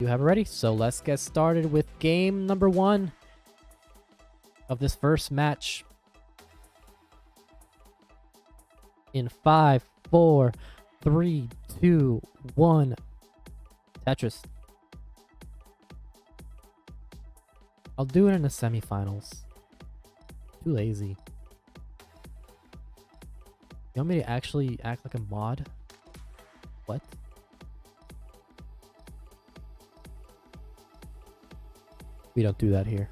You have it ready, so let's get started with game number 1 of this first match. In 5, 4, 3, 2, 1. Tetris. I'll do it in the semifinals. Too lazy. You want me to actually act like a mod? What? We don't do that here.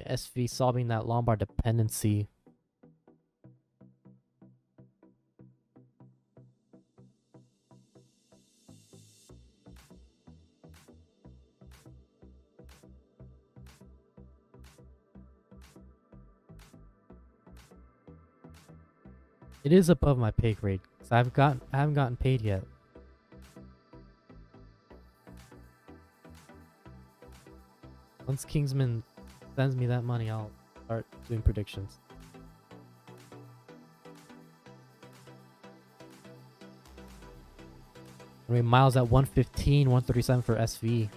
SV solving that Lombard dependency. It is above my pay grade because I haven't gotten paid yet. Once Kingsman sends me that money, I'll start doing predictions. Anyway, Myles at 115, 137 for SV.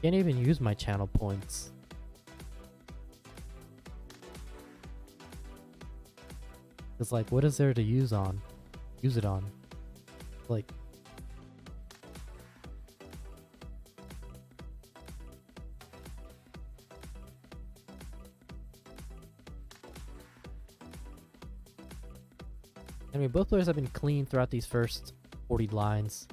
Can't even use my channel points. It's like, what is there to use it on? Like, I mean, both players have been clean throughout these first 40 lines.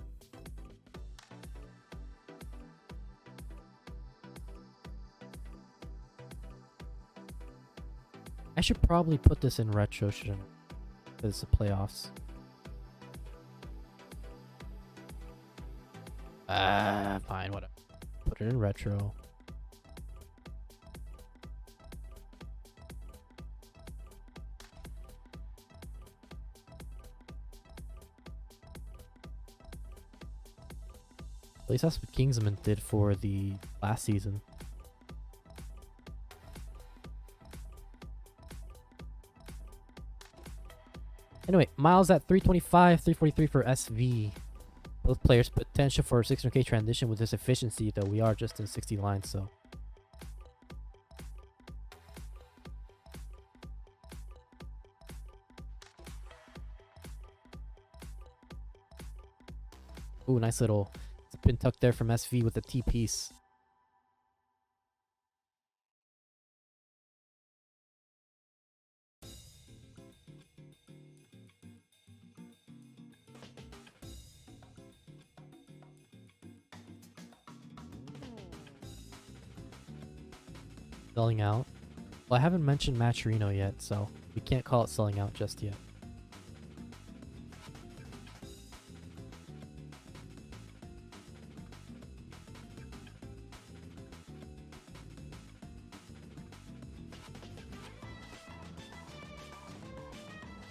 I should probably put this in retro, shouldn't I? Because it's the playoffs. Fine, whatever. Put it in retro. At least that's what Kingsman did for the last season. Anyway, Myles at 325, 343 for SV. Both players potential for a 600k transition with this efficiency, though we are just in 60 lines, so. Ooh, nice little spin tuck there from SV with the T-piece. Selling out. Well, I haven't mentioned Maturino yet, so we can't call it selling out just yet.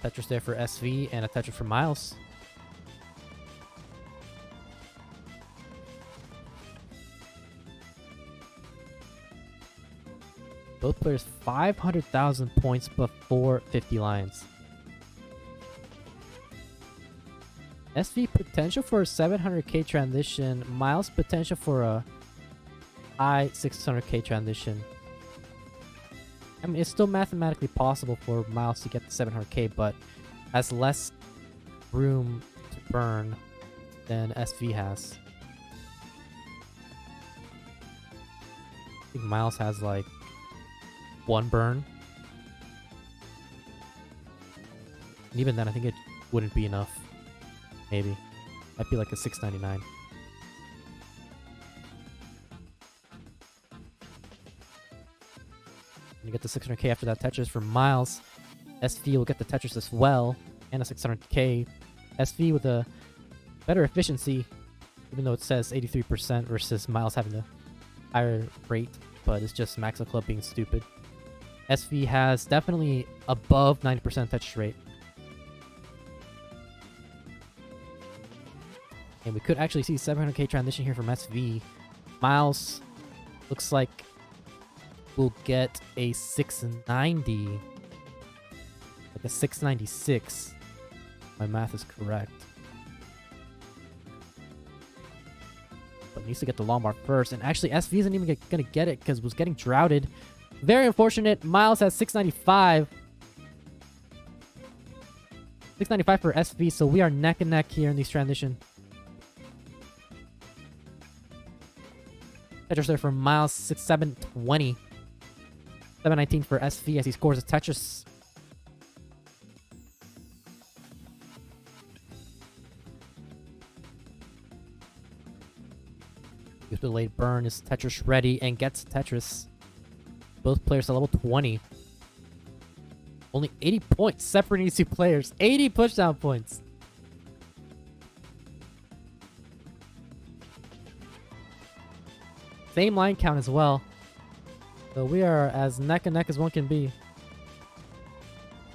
Tetris there for SV and a Tetris for Myles. Both players 500,000 points before 50 lines. SV potential for a 700k transition. Myles potential for a high 600k transition. I mean, it's still mathematically possible for Myles to get the 700k, but has less room to burn than SV has. I think Myles has like 1 burn. And even then, I think it wouldn't be enough. Maybe. Might be like a 699. You get the 600k after that Tetris for Myles. SV will get the Tetris as well, and a 600k. SV with a better efficiency, even though it says 83% versus Myles having a higher rate, but it's just Maxwell Club being stupid. SV has definitely above 90% Tetris rate. And we could actually see 700k transition here from SV. Myles looks like we'll get a 690. Like a 696. My math is correct. But needs to get the long bar first. And actually, SV isn't even going to get it because it was getting droughted. Very unfortunate. Myles has 695. 695 for SV, so we are neck and neck here in these transition. Tetris there for Myles, 720. 719 for SV as he scores a Tetris. With delayed burn is Tetris ready and gets Tetris. Both players at level 20. Only 80 points separating these two players. 80 pushdown points. Same line count as well. So we are as neck and neck as one can be.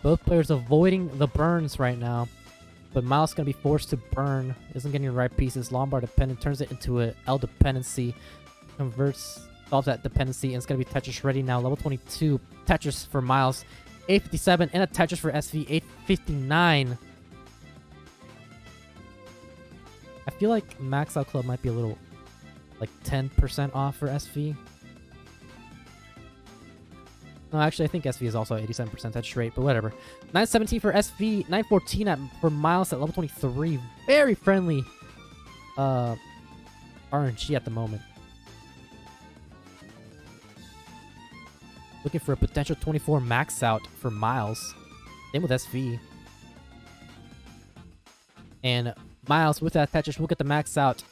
Both players avoiding the burns right now. But Myles is going to be forced to burn. Isn't getting the right pieces. Lombard dependent. Turns it into an L dependency. Solves that dependency. And it's going to be Tetris ready now. Level 22. Tetris for Myles. 857. And a Tetris for SV. 859. I feel like Max Out Club might be a little... like 10% off for SV. No, actually, I think SV is also 87% Tetris rate, but whatever. 917 for SV, 914 for Myles at level 23. Very friendly RNG at the moment. Looking for a potential 24 max out for Myles. Same with SV. And Myles with that Tetris will get the max out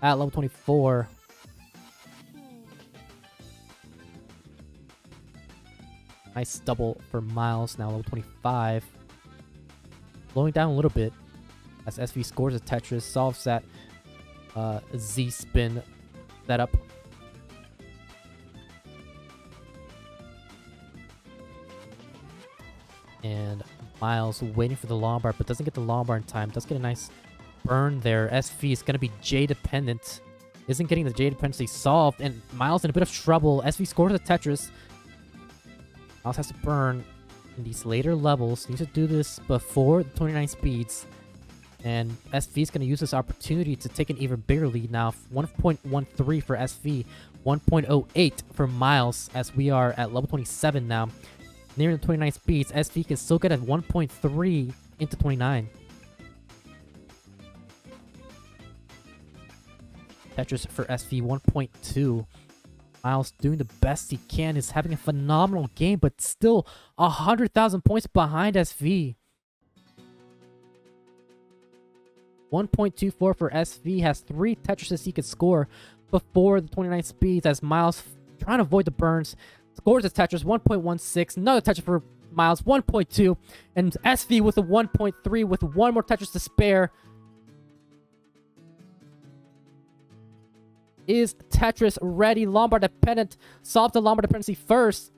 at level 24. Nice double for Myles, now level 25. Slowing down a little bit as SV scores a Tetris, solves that Z-spin setup. And Myles waiting for the long bar, but doesn't get the long bar in time. Does get a nice burn there. SV is going to be J dependent. Isn't getting the J dependency solved, and Myles in a bit of trouble. SV scores a Tetris. Myles has to burn in these later levels. Needs to do this before the 29 speeds. And SV is going to use this opportunity to take an even bigger lead now. 1.13 for SV. 1.08 for Myles as we are at level 27 now. Nearing the 29 speeds, SV can still get at 1.3 into 29. Tetris for SV 1.2. Myles doing the best he can, is having a phenomenal game, but still 100,000 points behind SV. 1.24 for SV, has 3 Tetrises he could score before the 29 speeds as Myles trying to avoid the burns. Scores a Tetris, 1.16, another Tetris for Myles, 1.2, and SV with a 1.3 with one more Tetris to spare. Is Tetris ready? Lombard dependent. Solve the Lombard dependency first.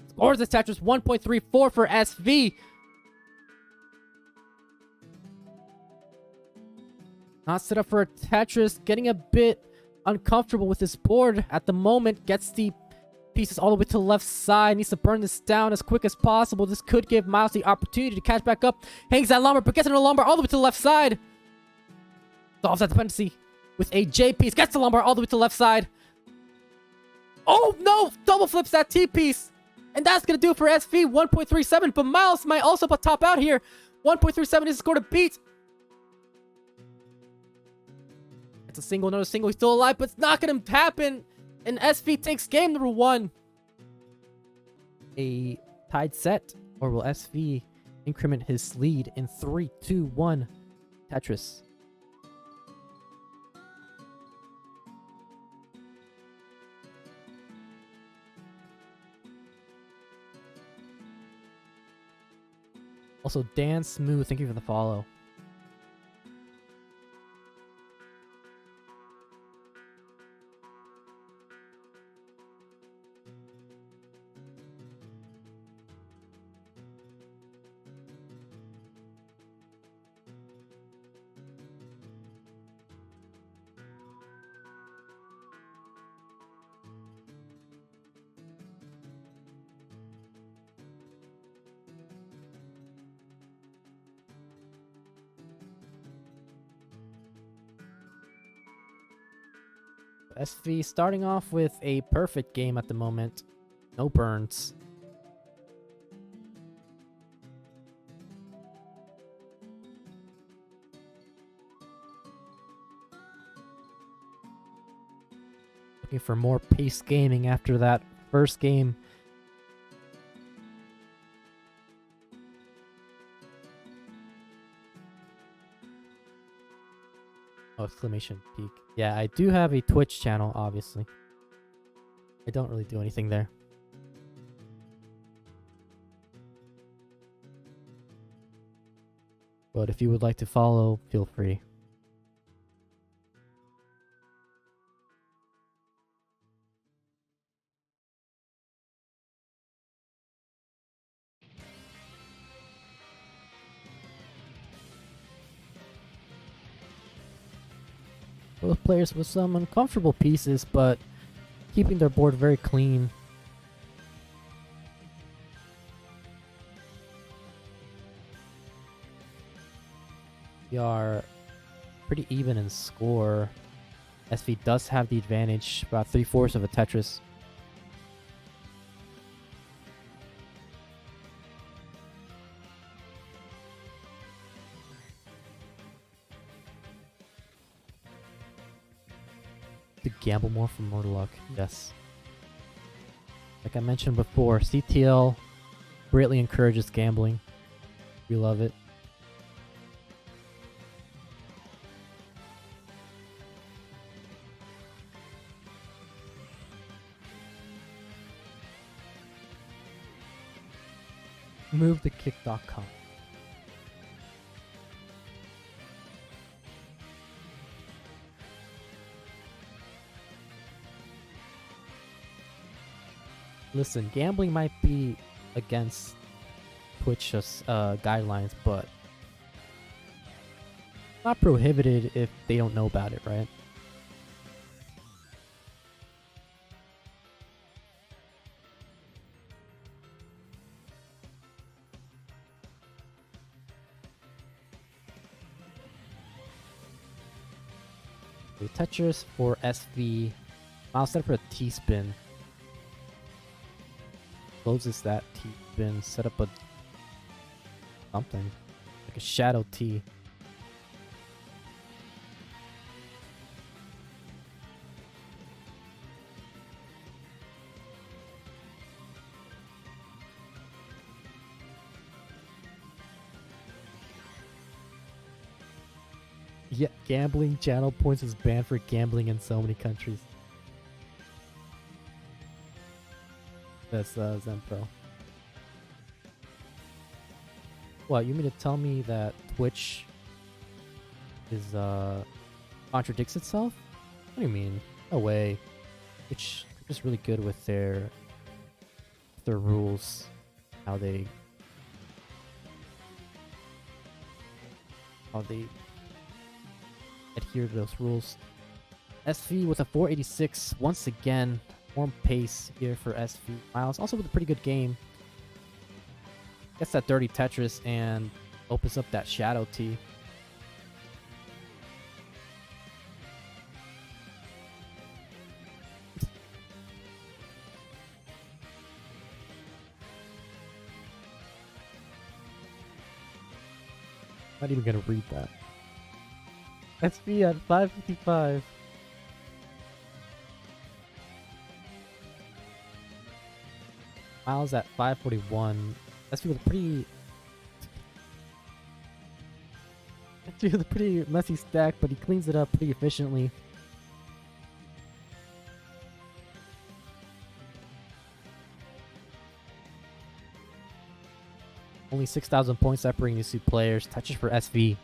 Scores the Tetris. 1.34 for SV. Not set up for a Tetris. Getting a bit uncomfortable with this board at the moment. Gets the pieces all the way to the left side. Needs to burn this down as quick as possible. This could give Myles the opportunity to catch back up. Hangs that Lombard, but gets into the Lombard all the way to the left side. Solves that dependency with a J piece. Gets the Lombard all the way to the left side. Oh no! Double flips that T piece. And that's going to do it for SV. 1.37. But Myles might also top out here. 1.37 is the score to beat. It's a single, another single. He's still alive, but it's not going to happen. And SV takes game number 1. A tied set. Or will SV increment his lead in 3, 2, 1? Tetris. Also, Dan Smooth, thank you for the follow. SV starting off with a perfect game at the moment. No burns. Looking for more pace gaming after that first game. Oh, exclamation peak. Yeah, I do have a Twitch channel, obviously. I don't really do anything there. But if you would like to follow, feel free. Both players with some uncomfortable pieces, but keeping their board very clean. We are pretty even in score. SV does have the advantage, about 3/4 of a Tetris. To gamble more for more luck, yes. Like I mentioned before, CTL greatly encourages gambling. We love it. MoveTheKick.com. Listen, gambling might be against Twitch's guidelines, but not prohibited if they don't know about it, right? The Tetris for SV. I'll set for a T-spin. Closes that T-spin. Set up a something like a shadow T. Yeah, gambling channel points is banned for gambling in so many countries. That's Zenpro. What, you mean to tell me that Twitch is contradicts itself? What do you mean? No way. Twitch is just really good with their rules, how they adhere to those rules. SV with a 486 once again. Warm pace here for SV. Myles also with a pretty good game. Gets that dirty Tetris and opens up that shadow T. Not even gonna read that. SV at 555. Myles at 541. SV with a pretty messy stack, but he cleans it up pretty efficiently. Only 6,000 points separating these two players. Tetris for SV.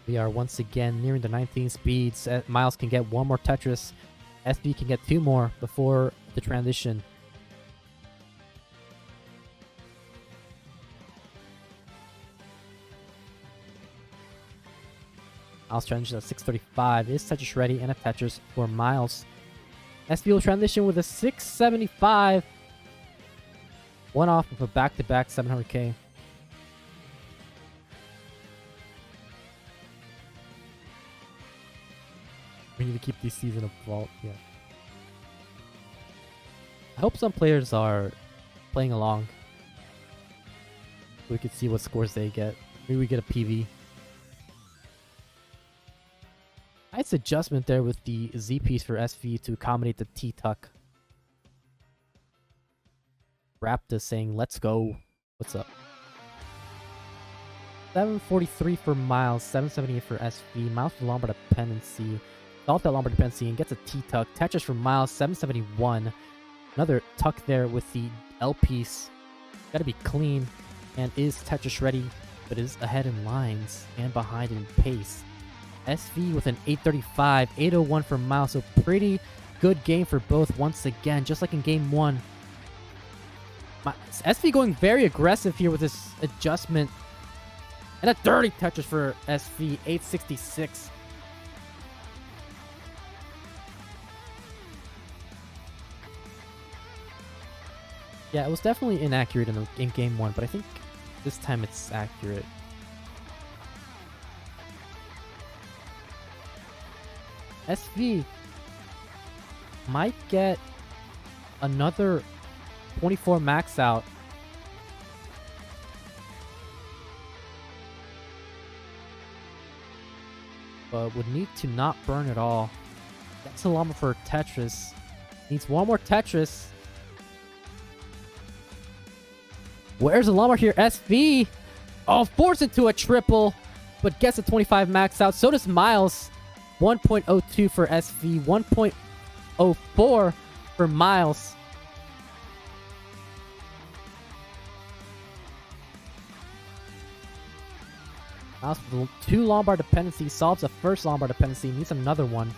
We are once again nearing the 19 speeds. Myles can get one more Tetris. SV can get two more before the transition. Myles transition at 635. Is Tetris ready? And a Tetris for Myles. SV will transition with a 675. One off of a back-to-back 700k. We need to keep these season of vault. Yeah. I hope some players are playing along. We could see what scores they get. Maybe we get a PV. Nice adjustment there with the Z piece for SV to accommodate the T tuck. Raptor saying, "Let's go." What's up? 743 for Myles, 778 for SV. Myles with Lombard dependency. Solve that Lombard dependency and gets a T tuck. Tetris for Myles, 771. Another tuck there with the L piece. Gotta be clean. And is Tetris ready? But is ahead in lines and behind in pace. SV with an 835, 801 for Myles. So pretty good game for both once again, just like in game one. SV going very aggressive here with this adjustment. And a dirty Tetris for SV, 866. Yeah, it was definitely inaccurate in game one, but I think this time it's accurate. SV might get another 24 max out. But would need to not burn at all. That's a llama for Tetris. Needs one more Tetris. Where's the llama here? SV. Oh, forced into a triple, but gets a 25 max out. So does Myles. 1.02 for SV. 1.04 for Myles. Myles with two Lombard dependencies. Solves the first Lombard dependency. Needs another one.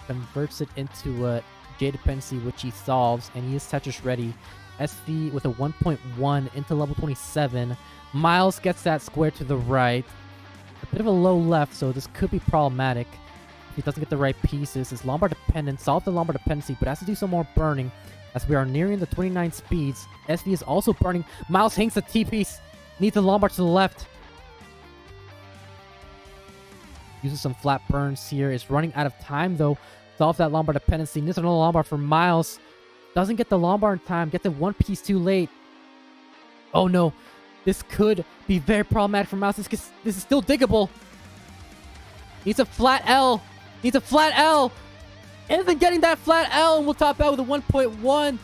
Converts it into a J dependency, which he solves, and he is Tetris ready. SV with a 1.1 into level 27. Myles gets that square to the right. A bit of a low left, so this could be problematic if he doesn't get the right pieces. His Lombard dependent, solve the Lombard dependency, but has to do some more burning as we are nearing the 29 speeds. SV is also burning. Myles hangs the T-piece. Needs a Lombard to the left. Uses some flat burns here. Is running out of time, though. Solve that Lombard dependency. Needs another Lombard for Myles. Doesn't get the Lombard in time. Gets it one piece too late. Oh no. This could be very problematic for Myles. This is still diggable. Needs a flat L. Needs a flat L. Isn't getting that flat L, and we'll top out with a 1.1.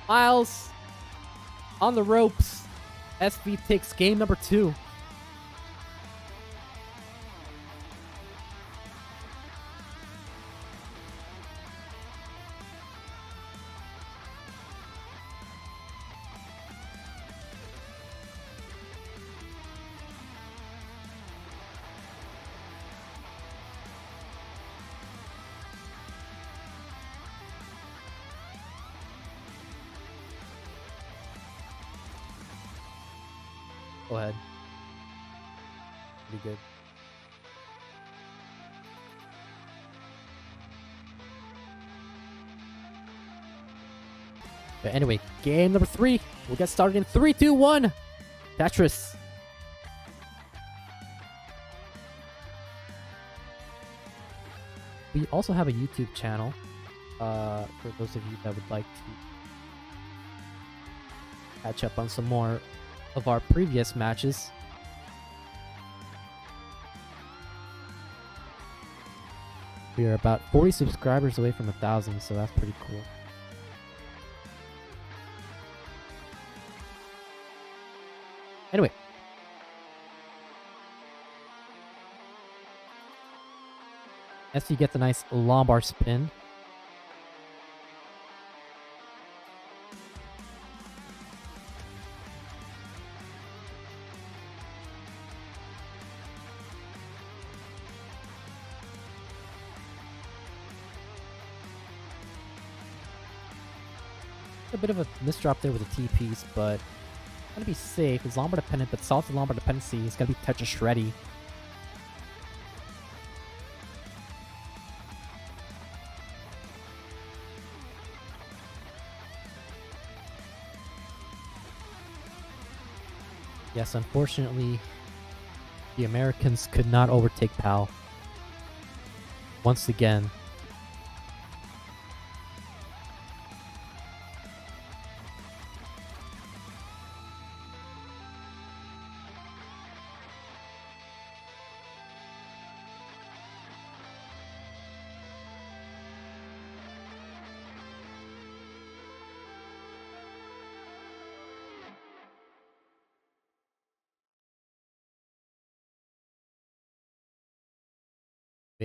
Myles on the ropes. SV takes game number 2. Go ahead. Pretty good. But anyway, game number 3. We'll get started in 3, 2, 1. Tetris. We also have a YouTube channel for those of you that would like to catch up on some more of our previous matches. We are about 40 subscribers away from 1,000, so that's pretty cool. SV gets a nice lumbar spin. A bit of a misdrop there with the T-piece, but gonna be safe. It's lumbar dependent, but solves the lumbar dependency. It's gonna be Tetris ready. Yes, unfortunately, the Americans could not overtake PAL. Once again.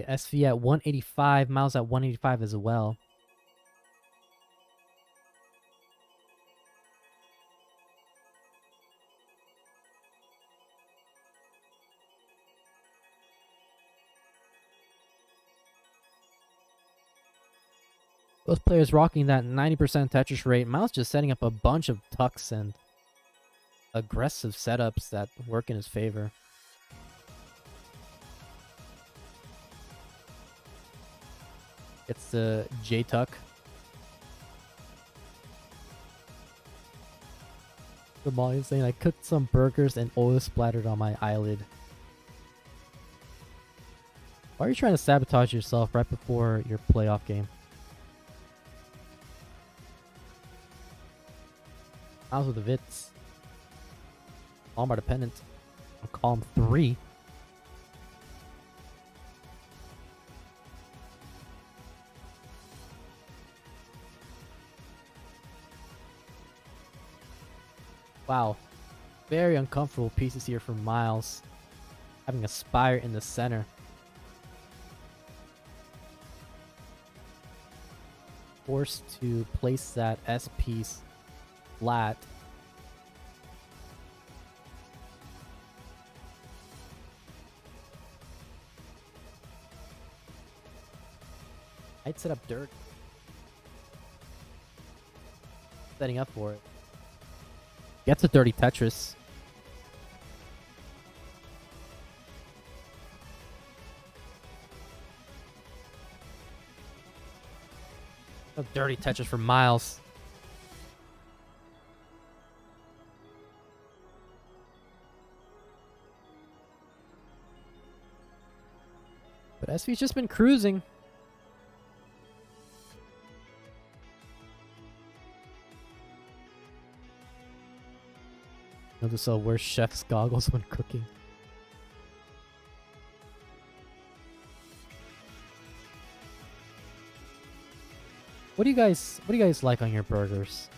SV at 185, Myles at 185 as well. Both players rocking that 90% Tetris rate. Myles just setting up a bunch of tucks and aggressive setups that work in his favor. It's the J-tuck. The Molly is saying, I cooked some burgers and oil splattered on my eyelid. Why are you trying to sabotage yourself right before your playoff game? Myles with the Vits. Lumbar dependent. On column 3. Wow. Very uncomfortable pieces here from Myles. Having a spire in the center. Forced to place that S piece flat. I'd set up dirt. Setting up for it. Gets a dirty Tetris. A dirty Tetris for Myles. But SV's just been cruising. Notice I'll wear chef's goggles when cooking. What do you guys like on your burgers?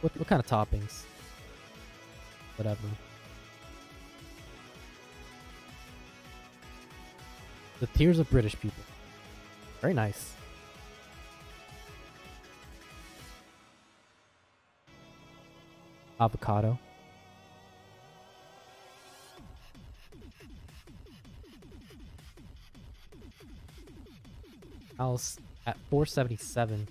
What kind of toppings? Whatever. The tears of British people. Very nice. Avocado. Myles at 477.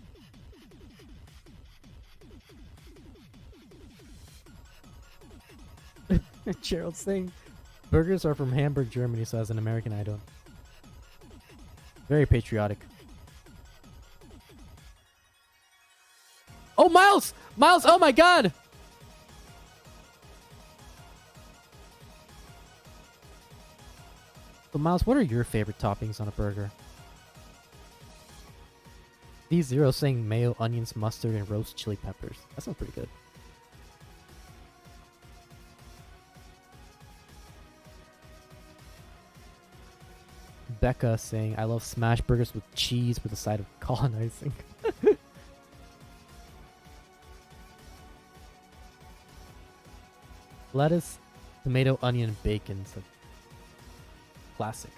Gerald saying burgers are from Hamburg, Germany, so as an American I don't. Very patriotic. Oh, Myles! Myles, oh my god! So Myles, what are your favorite toppings on a burger? D0 saying mayo, onions, mustard, and roast chili peppers. That sounds pretty good. Becca saying, I love smash burgers with cheese with a side of colonizing. Lettuce Tomato, onion, bacon. So classic.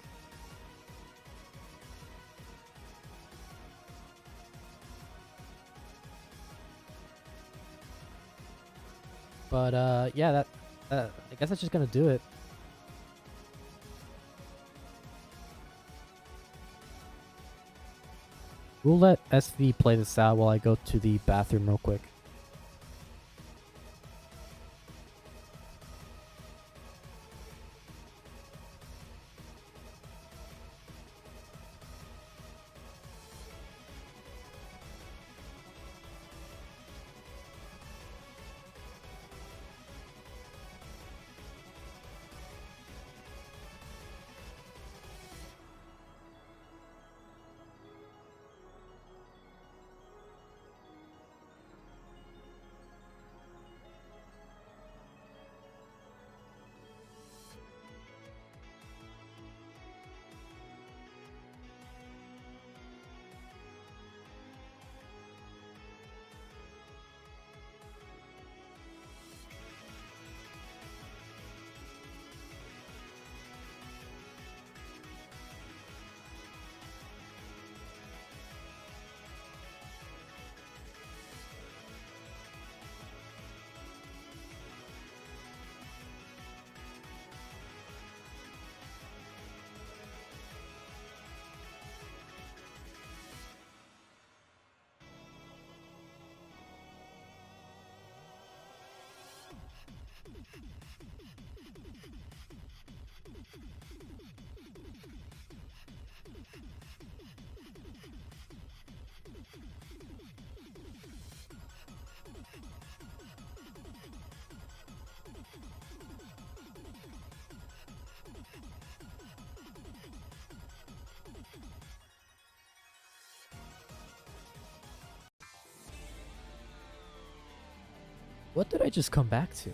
But yeah, I guess that's just gonna do it. We'll let SV play this out while I go to the bathroom real quick. What did I just come back to?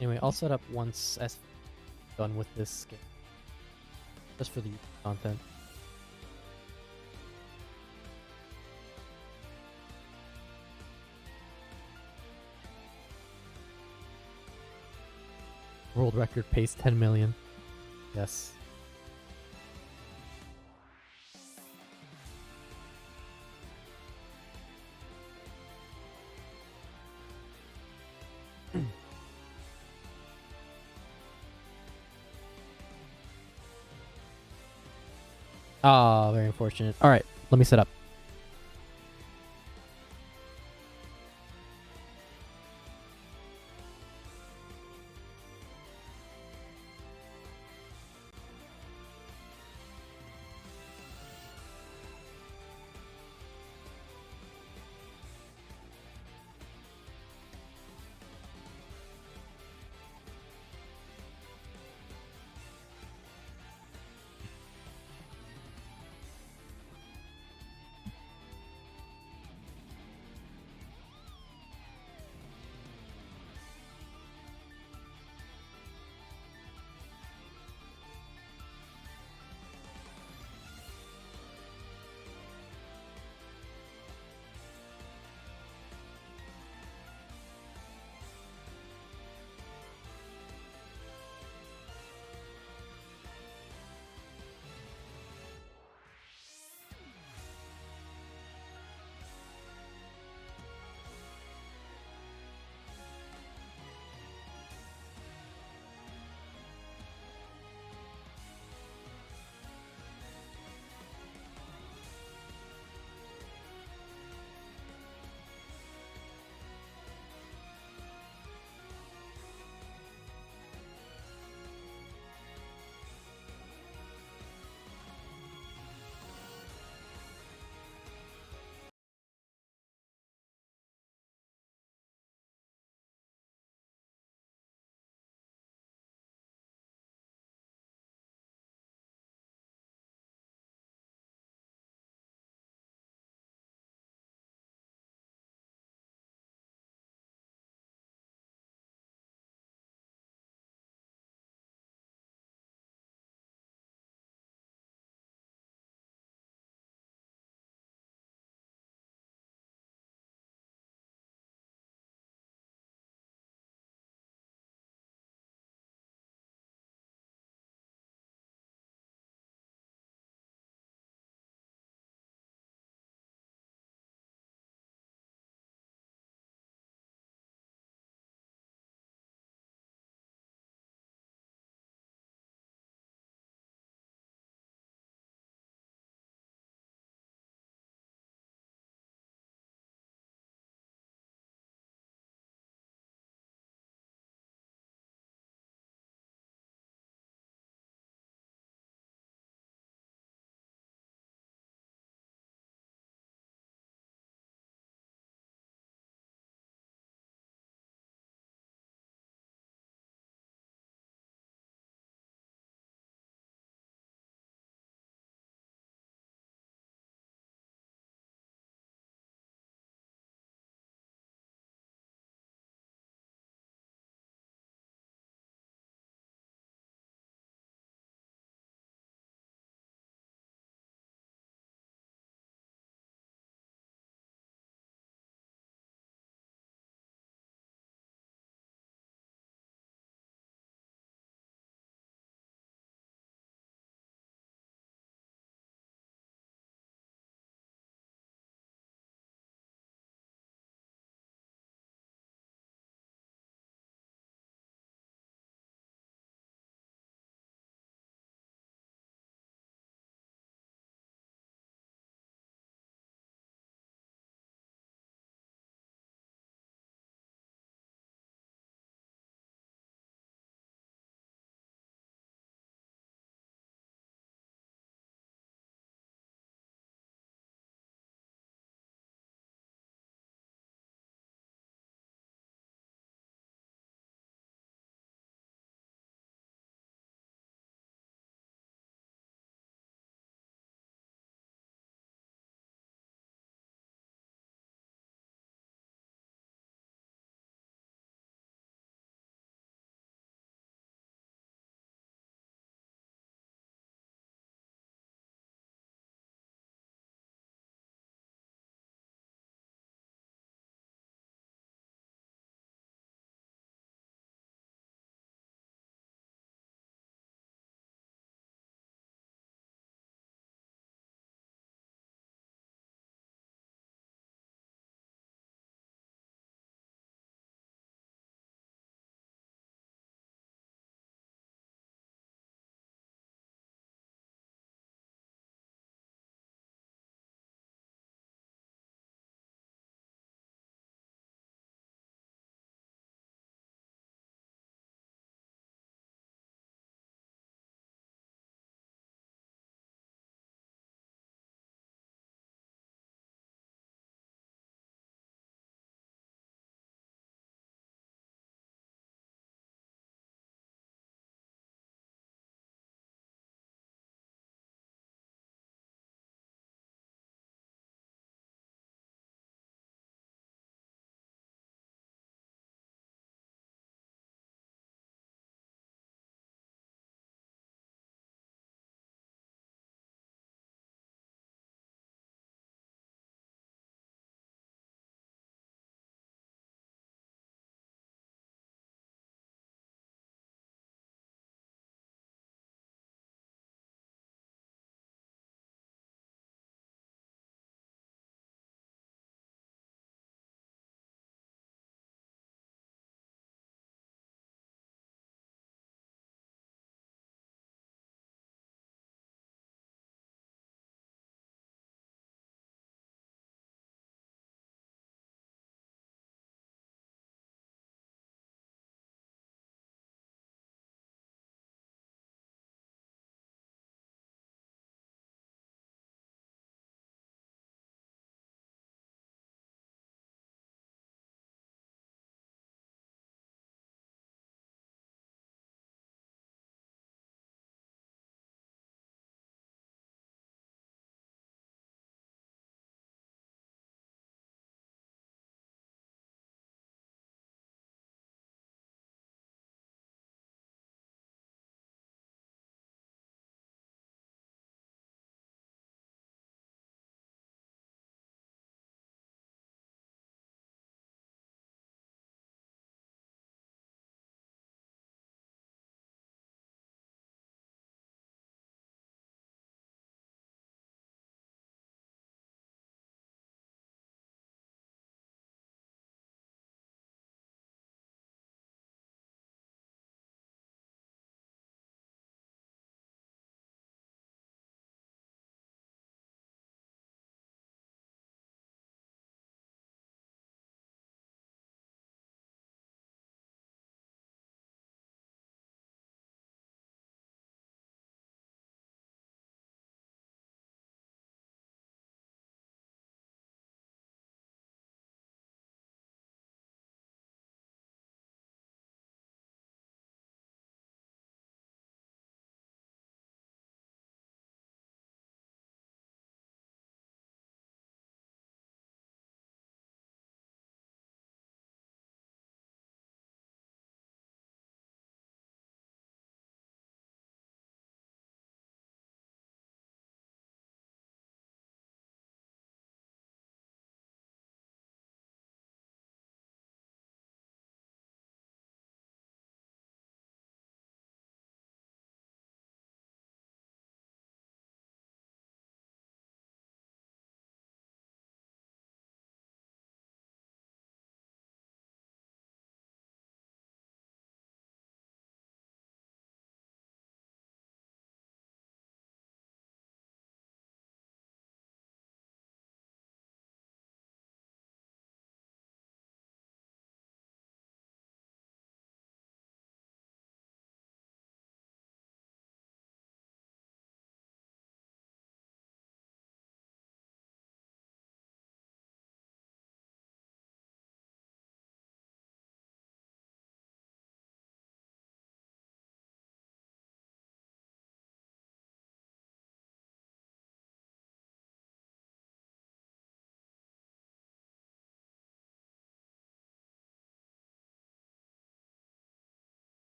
Anyway, I'll set up once I'm done with this game. Just for the content. World record pace 10 million. Yes. Ah, very unfortunate. Alright, let me set up.